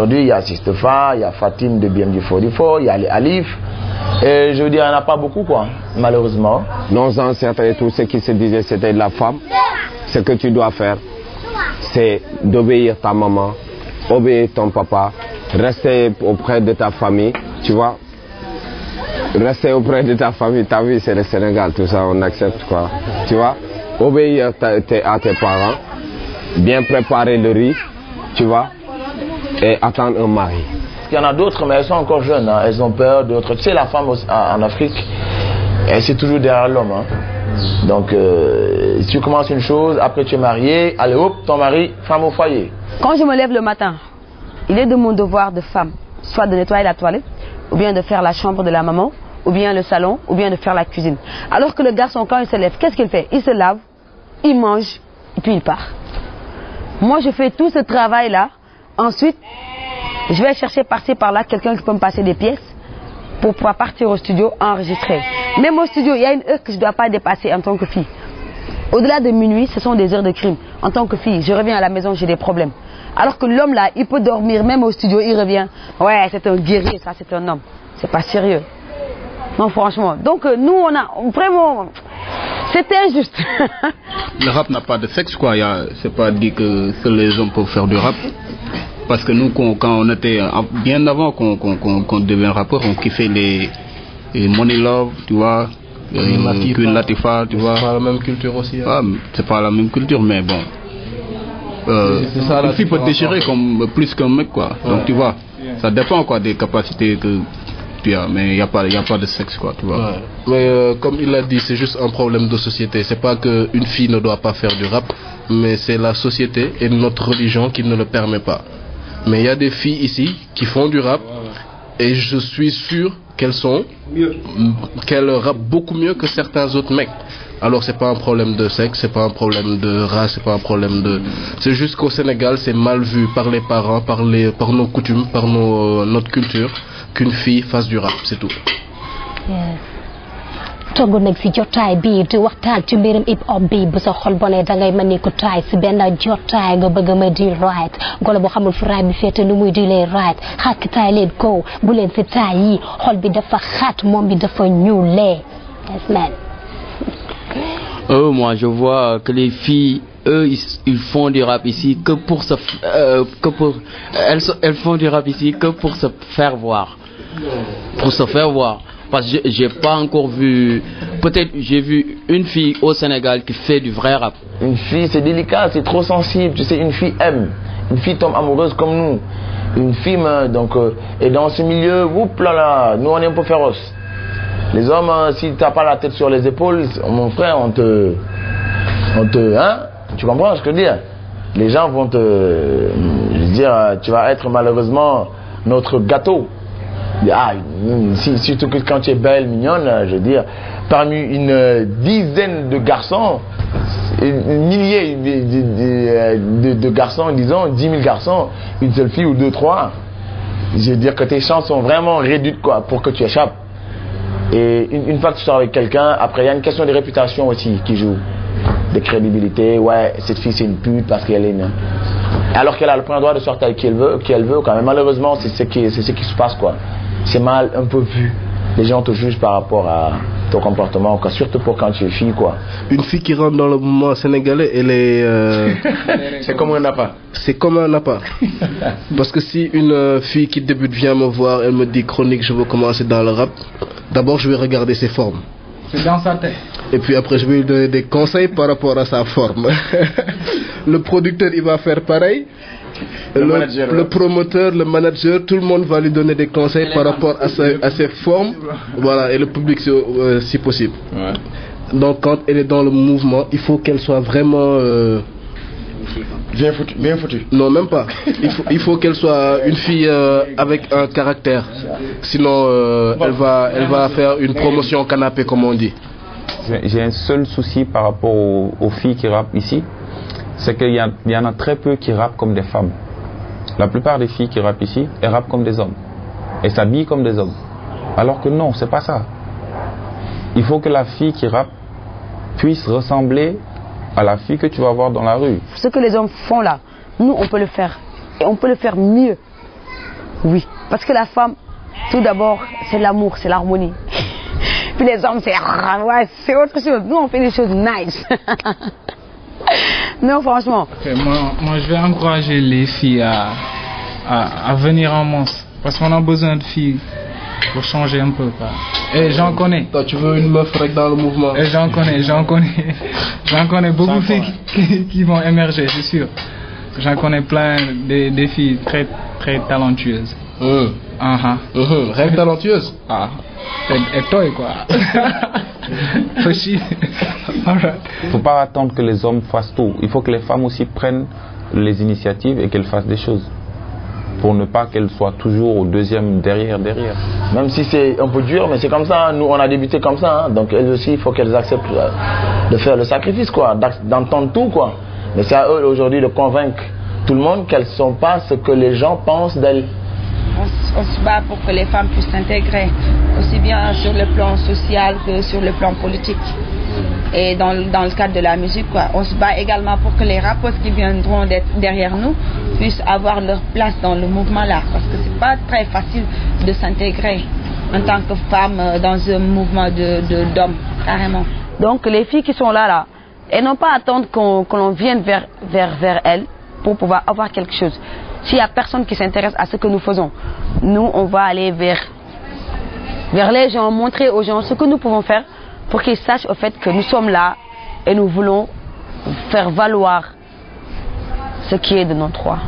aujourd'hui, il y a Sistefa, il y a Fatim de BMG 44, il y a les Alif. Et je veux dire, il n'y en a pas beaucoup, quoi, malheureusement. Nos ancêtres et tout ce qui se disait, c'était la femme. Ce que tu dois faire, c'est d'obéir ta maman, obéir ton papa, rester auprès de ta famille, tu vois. Rester auprès de ta famille, ta vie, c'est le Sénégal, tout ça, on accepte, quoi. Tu vois, obéir à tes parents, bien préparer le riz, tu vois, et attendre un mari. Il y en a d'autres, mais elles sont encore jeunes, hein. Elles ont peur d'autres. Tu sais, la femme en Afrique, elle c'est toujours derrière l'homme. Hein. Donc, si tu commences une chose, après tu es marié, allez hop, ton mari, femme au foyer. Quand je me lève le matin, il est de mon devoir de femme, soit de nettoyer la toilette, ou bien de faire la chambre de la maman, ou bien le salon, ou bien de faire la cuisine. Alors que le garçon, quand il se lève, qu'est-ce qu'il fait? Il se lave, il mange, et puis il part. Moi, je fais tout ce travail-là. Ensuite, je vais chercher par-ci, par-là, quelqu'un qui peut me passer des pièces pour pouvoir partir au studio enregistrer. Même au studio, il y a une heure que je ne dois pas dépasser en tant que fille. Au-delà de minuit, ce sont des heures de crime. En tant que fille, je reviens à la maison, j'ai des problèmes. Alors que l'homme là, il peut dormir, même au studio, il revient. Ouais, c'est un guerrier, ça, c'est un homme. C'est pas sérieux. Non, franchement. Donc, nous, on a vraiment... C'était injuste. Le rap n'a pas de sexe, quoi. C'est pas dit que seuls les hommes peuvent faire du rap. Parce que nous, quand on était... Bien avant qu'on devienne rappeur, on kiffait les Money Love, tu vois. Queen Latifah, tu vois. C'est pas la même culture aussi. Hein. Ah, c'est pas la même culture, mais bon. Une fille peut déchirer comme plus qu'un mec, quoi. Ouais. Donc, tu vois, ça dépend, quoi, des capacités que tu as. Mais il n'y a pas de sexe, quoi, tu vois. Ouais. Mais comme il l'a dit, c'est juste un problème de société. C'est pas qu'une fille ne doit pas faire du rap, mais c'est la société et notre religion qui ne le permet pas. Mais il y a des filles ici qui font du rap et je suis sûr qu'elles rappent beaucoup mieux que certains autres mecs. Alors c'est pas un problème de sexe, c'est pas un problème de race, c'est pas un problème de... C'est juste qu'au Sénégal c'est mal vu par les parents, par nos coutumes, par notre culture, qu'une fille fasse du rap, c'est tout. toogu nag si jotaay bi di waxtaan ci mbirum hip hop bi bu sa xol bonee dangay mën ni ko taay si benn jotaay nga bëgg ma di right golo bu xamul fu raay bi féete nu muy di lay right xaat taay leen ko bu leen si taay yi xol bi dafa xaat moom bi dafa ñuulee. Yes man. Moi je vois que les filles ils font du rap ici que pour elles font du rap ici que pour se faire voir. Pour se faire voir. Parce que j'ai pas encore vu, peut-être j'ai vu une fille au Sénégal qui fait du vrai rap. Une fille c'est délicat, c'est trop sensible, tu sais, une fille aime, une fille tombe amoureuse comme nous, une fille donc et dans ce milieu, oups là là, nous on est un peu féroce. Les hommes, si t'as pas la tête sur les épaules, mon frère, on te, hein, tu comprends ce que je veux dire? Les gens vont te, je veux dire, tu vas être malheureusement notre gâteau. Ah, surtout que quand tu es belle, mignonne, je veux dire, parmi une dizaine de garçons, milliers de garçons, disons, 10 000 garçons, une seule fille ou deux, trois, je veux dire que tes chances sont vraiment réduites, quoi, pour que tu échappes. Et une fois que tu sors avec quelqu'un, après il y a une question de réputation aussi qui joue, de crédibilité. Ouais, cette fille c'est une pute parce qu'elle est une... Alors qu'elle a le plein droit de sortir avec qui elle veut quand même. Malheureusement c'est ce qui se passe, quoi. C'est mal un peu vu. Les gens te jugent par rapport à ton comportement, quoi. Surtout pour quand tu es fille, quoi. Une fille qui rentre dans le mouvement sénégalais, elle est... C'est comme un appât. C'est comme un appât. Parce que si une fille qui débute vient me voir, elle me dit Chronique, je veux commencer dans le rap, d'abord je vais regarder ses formes. C'est dans sa tête. Et puis après je vais lui donner des conseils par rapport à sa forme. Le producteur il va faire pareil. Le promoteur, le manager, tout le monde va lui donner des conseils par rapport à ses formes. Voilà, et le public si possible. Ouais. Donc quand elle est dans le mouvement, il faut qu'elle soit vraiment... Bien foutue. Non, même pas. Il faut qu'elle soit une fille avec un caractère. Sinon, elle va faire une promotion canapé, comme on dit. J'ai un seul souci par rapport aux filles qui rappent ici. C'est qu'il y en a très peu qui rappent comme des femmes. La plupart des filles qui rappent ici, elles rappent comme des hommes. Elles s'habillent comme des hommes. Alors que non, c'est pas ça. Il faut que la fille qui rappe puisse ressembler à la fille que tu vas voir dans la rue. Ce que les hommes font là, nous on peut le faire. Et on peut le faire mieux. Oui, parce que la femme, tout d'abord, c'est l'amour, c'est l'harmonie. Puis les hommes, ouais, c'est autre chose. Nous, on fait des choses nice. Non, franchement. Okay, moi, je vais encourager les filles à venir en Mons. Parce qu'on a besoin de filles pour changer un peu. Quoi. Et j'en connais. Toi, tu veux une meuf dans le mouvement? Et j'en connais beaucoup de filles qui vont émerger, c'est sûr. J'en connais plein des filles très, très talentueuses. Rêve talentueuse? Ah. Et toi, quoi. Faut pas attendre que les hommes fassent tout. Il faut que les femmes aussi prennent les initiatives et qu'elles fassent des choses. Pour ne pas qu'elles soient toujours au deuxième, derrière. Même si c'est un peu dur, mais c'est comme ça. Nous, on a débuté comme ça. Hein. Donc, elles aussi, il faut qu'elles acceptent de faire le sacrifice, quoi. D'entendre tout, quoi. Mais c'est à eux, aujourd'hui, de convaincre tout le monde qu'elles ne sont pas ce que les gens pensent d'elles. On se bat pour que les femmes puissent s'intégrer, aussi bien sur le plan social que sur le plan politique. Et dans le cadre de la musique, quoi. On se bat également pour que les rappeuses qui viendront derrière nous puissent avoir leur place dans le mouvement là. Parce que c'est pas très facile de s'intégrer en tant que femme dans un mouvement d'hommes, carrément. Donc les filles qui sont là, elles n'ont pas à attendre qu'on vienne vers elles pour pouvoir avoir quelque chose. S'il n'y a personne qui s'intéresse à ce que nous faisons, nous, on va aller vers les gens, montrer aux gens ce que nous pouvons faire pour qu'ils sachent au fait que nous sommes là et nous voulons faire valoir ce qui est de nos droits.